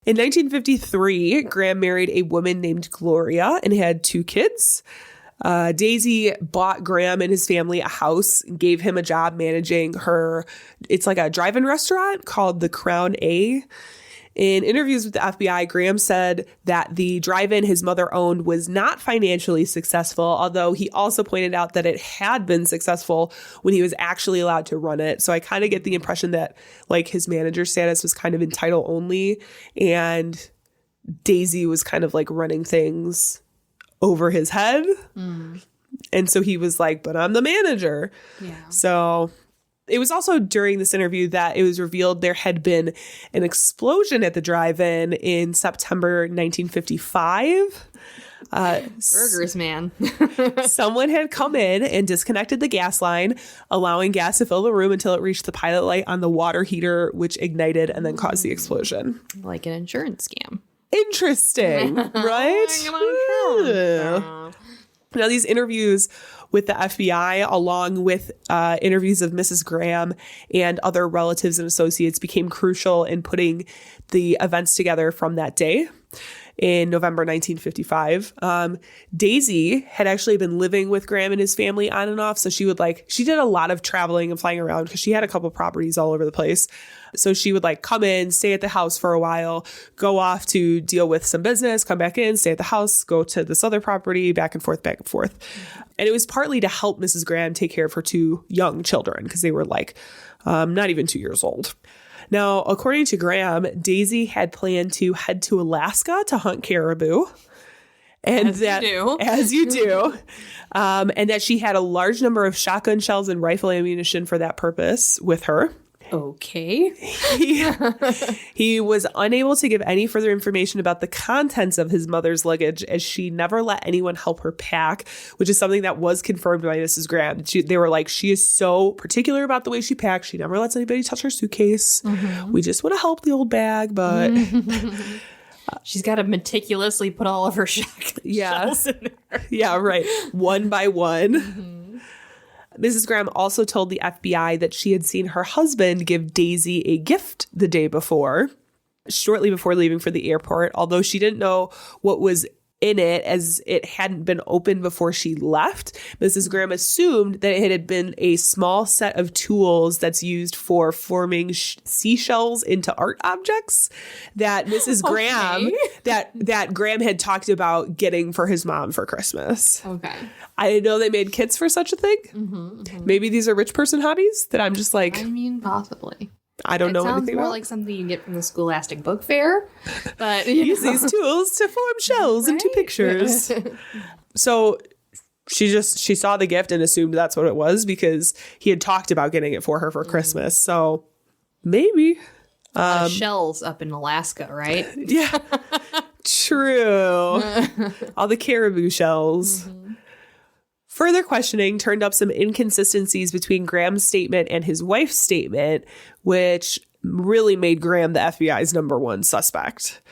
In 1953, Graham married a woman named Gloria and had 2 kids. Daisy bought Graham and his family a house and gave him a job managing it's like a drive-in restaurant called the Crown A. In interviews with the FBI, Graham said that the drive-in his mother owned was not financially successful, although he also pointed out that it had been successful when he was actually allowed to run it. So I kind of get the impression that like his manager status was kind of in title only, and Daisy was kind of like running things over his head. And so he was like, but I'm the manager. Yeah. So it was also during this interview that it was revealed there had been an explosion at the drive-in in September 1955. Burgers, man. Someone had come in and disconnected the gas line, allowing gas to fill the room until it reached the pilot light on the water heater, which ignited and then caused the explosion. Like an insurance scam. Interesting, right? Now, these interviews with the FBI, along with interviews of Mrs. Graham and other relatives and associates, became crucial in putting the events together from that day in November 1955. Daisy had actually been living with Graham and his family on and off. So she did a lot of traveling and flying around because she had a couple properties all over the place. So she would like come in, stay at the house for a while, go off to deal with some business, come back in, stay at the house, go to this other property, back and forth, back and forth. And it was partly to help Mrs. Graham take care of her 2 young children because they were like not even 2 years old. Now, according to Graham, Daisy had planned to head to Alaska to hunt caribou. And as you do. And that she had a large number of shotgun shells and rifle ammunition for that purpose with her. Okay. He was unable to give any further information about the contents of his mother's luggage, as she never let anyone help her pack, which is something that was confirmed by Mrs. Graham. They were like, she is so particular about the way she packs. She never lets anybody touch her suitcase. We just want to help the old bag, but... She's got to meticulously put all of her shells in there. Yeah, right. One by one. Mrs. Graham also told the FBI that she had seen her husband give Daisy a gift the day before, shortly before leaving for the airport, although she didn't know what was in it as it hadn't been opened before she left. Mrs. Graham assumed that it had been a small set of tools that's used for forming seashells into art objects that Mrs. Graham, that Graham had talked about getting for his mom for Christmas. Okay. I didn't know they made kits for such a thing. Maybe these are rich person hobbies that I'm just like, I mean, possibly. I don't know anything about. It sounds more like something you get from the Scholastic Book Fair. But use these tools to form shells into pictures. So she saw the gift and assumed that's what it was because he had talked about getting it for her for Christmas. So maybe. Shells up in Alaska, right? Yeah. True. All the caribou shells. Further questioning turned up some inconsistencies between Graham's statement and his wife's statement, which really made Graham the FBI's number one suspect.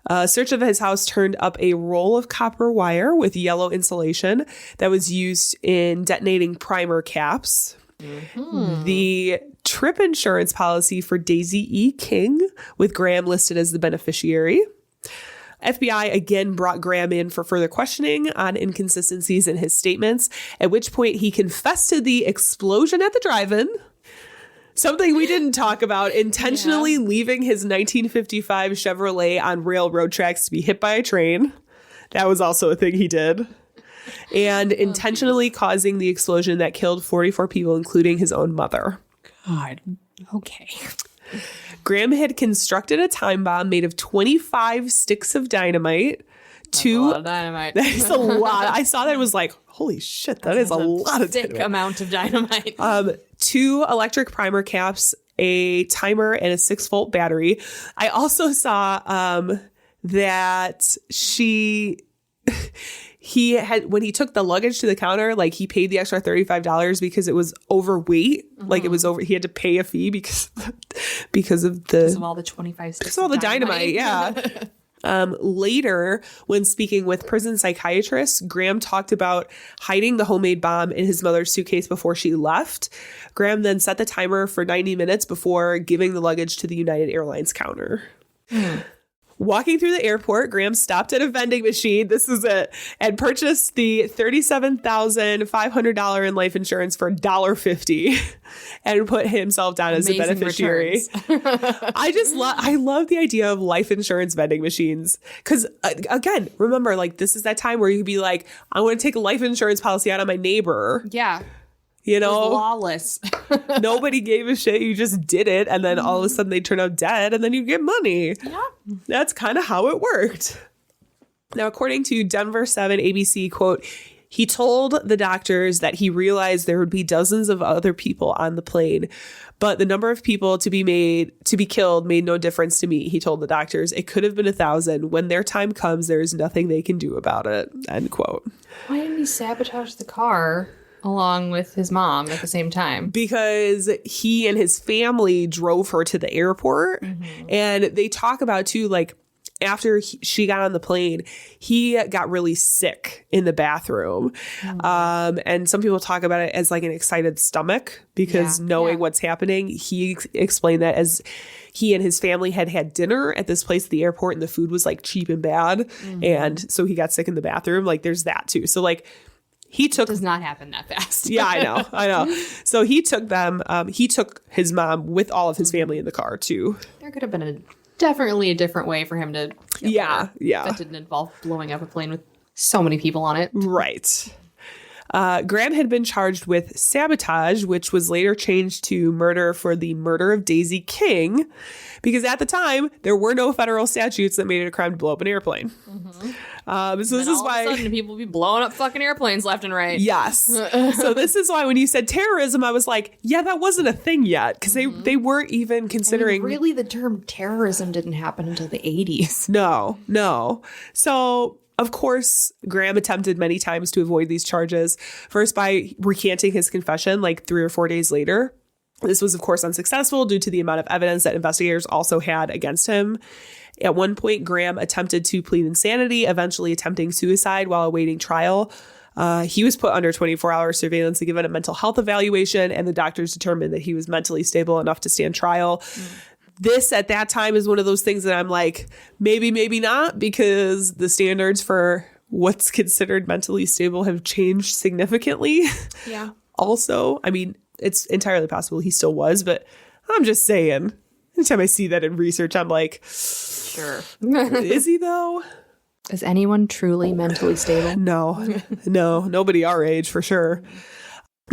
A search of his house turned up a roll of copper wire with yellow insulation that was used in detonating primer caps. The trip insurance policy for Daisy E. King, with Graham listed as the beneficiary. FBI again brought Graham in for further questioning on inconsistencies in his statements, at which point he confessed to the explosion at the drive-in, something we didn't talk about, intentionally leaving his 1955 Chevrolet on railroad tracks to be hit by a train. That was also a thing he did. And intentionally causing the explosion that killed 44 people, including his own mother. God. Okay. Graham had constructed a time bomb made of 25 sticks of dynamite. That's a lot of dynamite. That is a lot. I saw that. It was like, holy shit, that is a lot of thick amount of dynamite. 2 electric primer caps, a timer, and a 6-volt battery. I also saw that he had, when he took the luggage to the counter, like he paid the extra $35 because it was overweight. Like it was over, he had to pay a fee because of all the 25 sticks. Because of all the dynamite. Yeah. Later, when speaking with prison psychiatrists, Graham talked about hiding the homemade bomb in his mother's suitcase before she left. Graham then set the timer for 90 minutes before giving the luggage to the United Airlines counter. Walking through the airport, Graham stopped at a vending machine. This is it. And purchased the $37,500 in life insurance for $1.50 and put himself down as a beneficiary. I love the idea of life insurance vending machines. Because again, remember, like this is that time where you could be like, I want to take a life insurance policy out on my neighbor. Yeah. You know, lawless. Nobody gave a shit. You just did it. And then all of a sudden they turn out dead and then you get money. Yeah. That's kind of how it worked. Now, according to Denver 7 ABC, quote, he told the doctors that he realized there would be dozens of other people on the plane, but the number of people to be killed made no difference to me. He told the doctors it could have been 1,000. When their time comes, there is nothing they can do about it. End quote. Why didn't he sabotage the car along with his mom at the same time? Because he and his family drove her to the airport. And they talk about too, like after she got on the plane, he got really sick in the bathroom. And some people talk about it as like an excited stomach because knowing what's happening, he explained that as he and his family had dinner at this place at the airport and the food was like cheap and bad. And so he got sick in the bathroom. Like there's that too. So like, it does not happen that fast. Yeah, I know. So he took them. He took his mom with all of his family in the car too. There could have been definitely a different way for him to. Yeah. That didn't involve blowing up a plane with so many people on it. Right. Graham had been charged with sabotage, which was later changed to murder for the murder of Daisy King, because at the time there were no federal statutes that made it a crime to blow up an airplane. So this is why all of a sudden people be blowing up fucking airplanes left and right. Yes. So this is why when you said terrorism, I was like, yeah, that wasn't a thing yet because they weren't even considering. I mean, really, the term terrorism didn't happen until the 80s. No. So. Of course, Graham attempted many times to avoid these charges, first by recanting his confession like 3 or 4 days later. This was, of course, unsuccessful due to the amount of evidence that investigators also had against him. At one point, Graham attempted to plead insanity, eventually attempting suicide while awaiting trial. He was put under 24-hour surveillance and given a mental health evaluation, and the doctors determined that he was mentally stable enough to stand trial. this at that time is one of those things that I'm like, maybe not, because the standards for what's considered mentally stable have changed significantly. Yeah. Also, I mean, it's entirely possible he still was, but I'm just saying, anytime I see that in research, I'm like, sure. Is he though? Is anyone truly mentally stable? No, nobody our age for sure.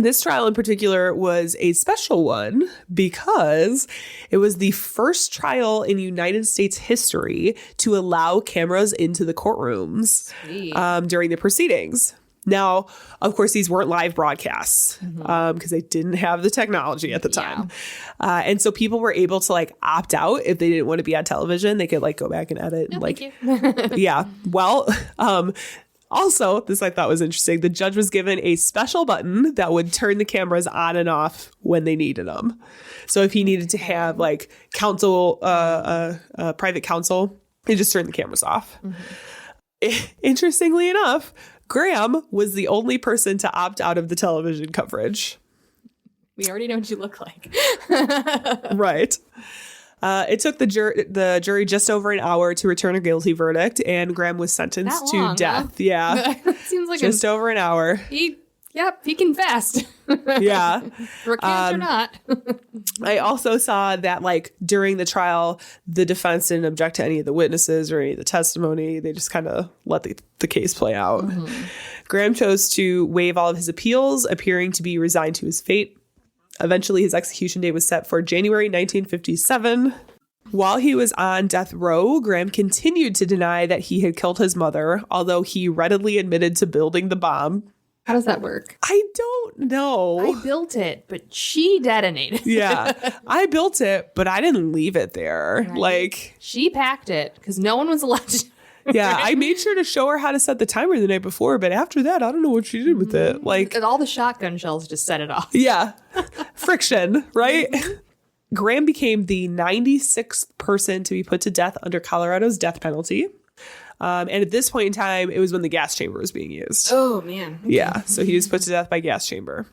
This trial in particular was a special one because it was the first trial in United States history to allow cameras into the courtrooms during the proceedings. Now, of course, these weren't live broadcasts because they didn't have the technology at the time. Yeah. And so people were able to like opt out if they didn't want to be on television. They could like go back and edit. No, and, like, yeah. Well, also, this I thought was interesting. The judge was given a special button that would turn the cameras on and off when they needed them. So if he needed to have like counsel, private counsel, he just turned the cameras off. Interestingly enough, Graham was the only person to opt out of the television coverage. We already know what you look like. Right. It took the jury just over an hour to return a guilty verdict, and Graham was sentenced to death. Huh? Yeah. Seems like just over an hour. He confessed. Yeah. Recant or not. I also saw that like during the trial, the defense didn't object to any of the witnesses or any of the testimony. They just kind of let the case play out. Graham chose to waive all of his appeals, appearing to be resigned to his fate. Eventually, his execution date was set for January 1957. While he was on death row, Graham continued to deny that he had killed his mother, although he readily admitted to building the bomb. How does that work? I don't know. I built it, but she detonated. Yeah, I built it, but I didn't leave it there. Right. Like, she packed it because no one was allowed to. Yeah, I made sure to show her how to set the timer the night before, but after that, I don't know what she did with it. Like, and all the shotgun shells just set it off. Yeah. Friction, right? Graham became the 96th person to be put to death under Colorado's death penalty. And at this point in time, it was when the gas chamber was being used. Oh, man. Okay. Yeah. So he was put to death by gas chamber.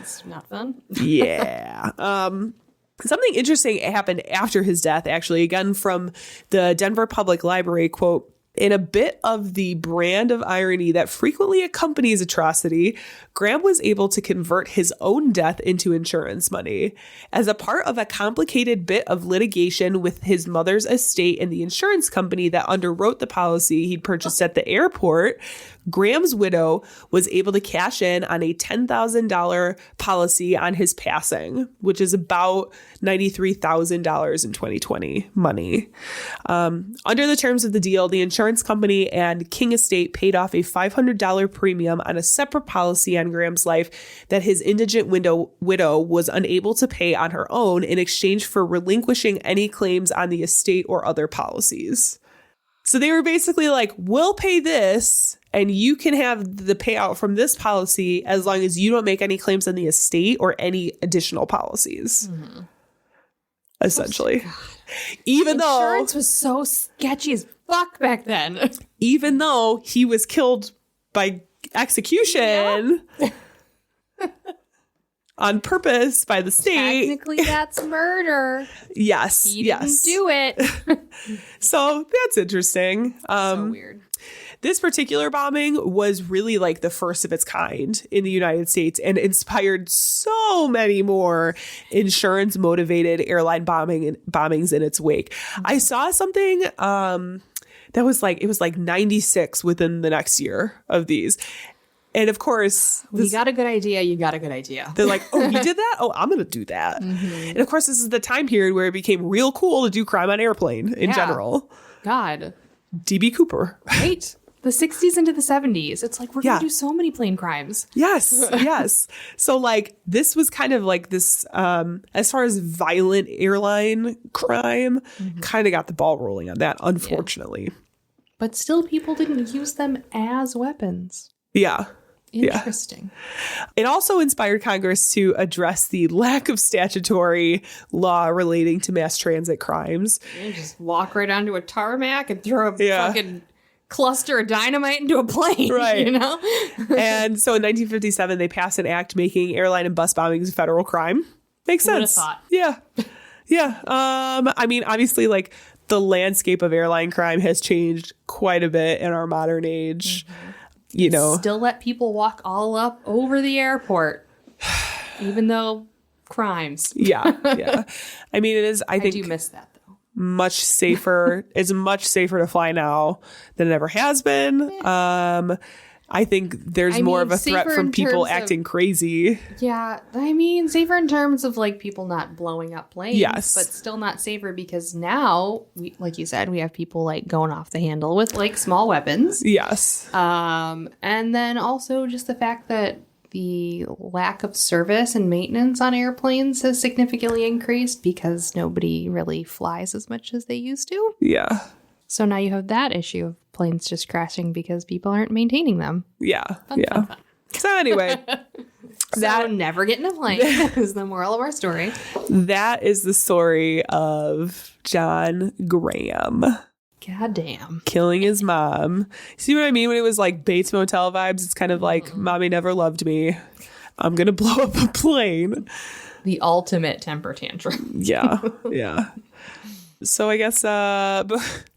It's not fun. Yeah. Something interesting happened after his death, actually, again, from the Denver Public Library, quote, "In a bit of the brand of irony that frequently accompanies atrocity, Graham was able to convert his own death into insurance money. As a part of a complicated bit of litigation with his mother's estate and the insurance company that underwrote the policy he'd purchased at the airport, Graham's widow was able to cash in on a $10,000 policy on his passing, which is about $93,000 in 2020 money. Under the terms of the deal, the insurance company and King Estate paid off a $500 premium on a separate policy on Graham's life that his indigent widow was unable to pay on her own in exchange for relinquishing any claims on the estate or other policies. So they were basically like, we'll pay this and you can have the payout from this policy as long as you don't make any claims on the estate or any additional policies. Mm-hmm. Essentially. Oh, even though insurance was so sketchy as fuck back then. Even though he was killed by execution on purpose by the state. Technically, that's murder. Yes. He didn't do it. So that's interesting. So weird. This particular bombing was really like the first of its kind in the United States and inspired so many more insurance motivated airline bombings in its wake. I saw something that was like, it was like 96 within the next year of these. And of course, you got a good idea. You got a good idea. They're like, oh, you did that? Oh, I'm going to do that. Mm-hmm. And of course, this is the time period where it became real cool to do crime on airplane in general. God. D.B. Cooper. Right. The 60s into the 70s. It's like, we're going to do so many plane crimes. Yes. Yes. So like, this was kind of like this, as far as violent airline crime, kind of got the ball rolling on that, unfortunately. Yeah. But still, people didn't use them as weapons. Yeah. Interesting. Yeah. It also inspired Congress to address the lack of statutory law relating to mass transit crimes. You just walk right onto a tarmac and throw a fucking cluster of dynamite into a plane, right? You know? And so in 1957, they passed an act making airline and bus bombings a federal crime. Makes sense. Who would have thought? Yeah. Yeah. I mean, obviously, like, the landscape of airline crime has changed quite a bit in our modern age. You know, still let people walk all up over the airport, even though crimes. Yeah. I mean, it is. I think do miss that though. Much safer. It's much safer to fly now than it ever has been. I think there's more of a threat from people acting crazy. Yeah, I mean, safer in terms of like people not blowing up planes. Yes, but still not safer because now, like you said, we have people like going off the handle with like small weapons. Yes. And then also just the fact that the lack of service and maintenance on airplanes has significantly increased because nobody really flies as much as they used to. Yeah. So now you have that issue of planes just crashing because people aren't maintaining them. Yeah. Fun. So anyway, that never get in a plane is the moral of our story. That is the story of John Graham. Goddamn. Killing his mom. See what I mean? When it was like Bates Motel vibes, it's kind of like, Mommy never loved me. I'm going to blow up a plane. The ultimate temper tantrum. Yeah. So I guess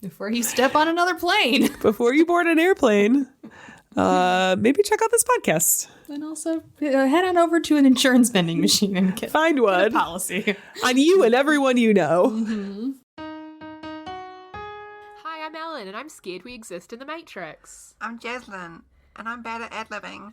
before you step on another plane, before you board an airplane, maybe check out this podcast. And also head on over to an insurance vending machine and find one policy on you and everyone you know. Hi, I'm Ellen, and I'm scared we exist in the Matrix. I'm Jaslyn, and I'm bad at ad-libbing.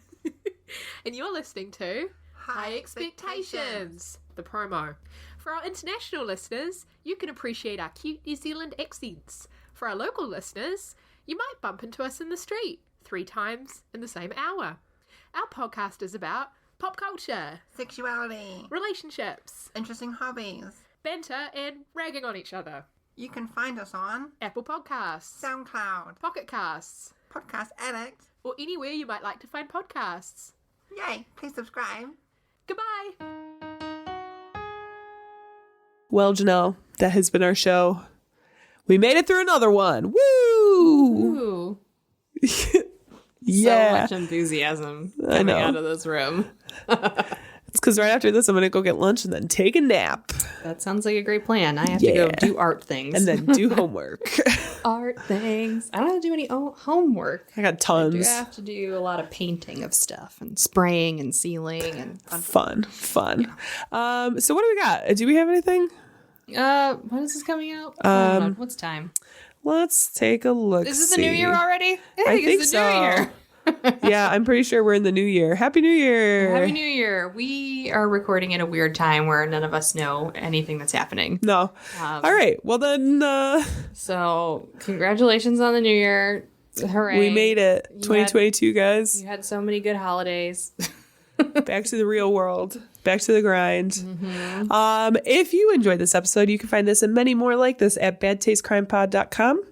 And you're listening to High Expectations, the promo. For our international listeners, you can appreciate our cute New Zealand accents. For our local listeners, you might bump into us in the street 3 times in the same hour. Our podcast is about pop culture, sexuality, relationships, interesting hobbies, banter, and ragging on each other. You can find us on Apple Podcasts, SoundCloud, Pocket Casts, Podcast Addict, or anywhere you might like to find podcasts. Yay, please subscribe. Goodbye. Well, Janelle, that has been our show. We made it through another one. Woo! Yeah. So much enthusiasm coming out of this room. It's because right after this, I'm going to go get lunch and then take a nap. That sounds like a great plan. I have to go do art things. And then do homework. Art things. I don't have to do any homework. I got tons. I do have to do a lot of painting of stuff and spraying and sealing and fun. Yeah. So what do we got? Do we have anything? When is this coming out? I don't know. What's time? Let's take a look. Is this the new year already? I think it's so. New year. Yeah, I'm pretty sure we're in the new year. Happy New Year. Happy New Year. We are recording at a weird time where none of us know anything that's happening. No. All right. Well, then. So, congratulations on the new year. Hooray. We made it. 2022, guys. You had so many good holidays. Back to the real world. Back to the grind. Mm-hmm. If you enjoyed this episode, you can find this and many more like this at badtastecrimepod.com.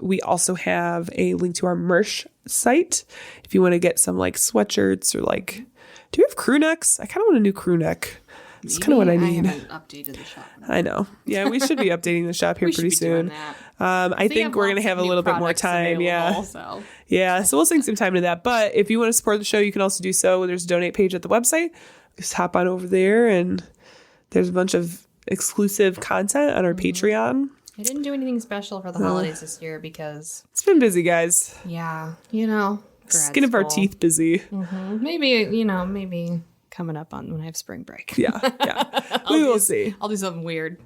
We also have a link to our merch site if you want to get some like sweatshirts or like, do we have crew necks? I kind of want a new crew neck. It's kind of what I need. I haven't updated the shop. I know. Yeah, we should be updating the shop here pretty soon. I think we're going to have a little bit more time. Yeah. Yeah. So we'll sink some time to that. But if you want to support the show, you can also do so. There's a donate page at the website. Just hop on over there and there's a bunch of exclusive content on our Patreon. I didn't do anything special for the holidays this year because it's been busy, guys. Yeah, you know, skin of our teeth busy. Mm-hmm. Maybe coming up on when I have spring break. Yeah. We will see. I'll do something weird.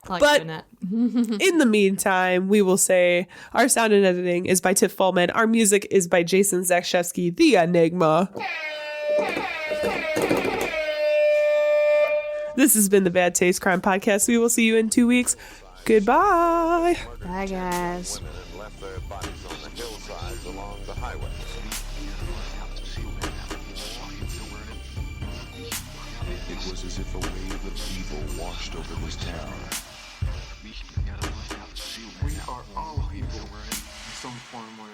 But in the meantime, we will say our sound and editing is by Tiff Fullman. Our music is by Jason Zakshevsky, the Enigma. This has been the Bad Taste Crime Podcast. We will see you in 2 weeks. Goodbye. Bye, guys. Left their bodies on the hillsides along the highway. It was as if a wave of evil washed over this town. We are all people in some form or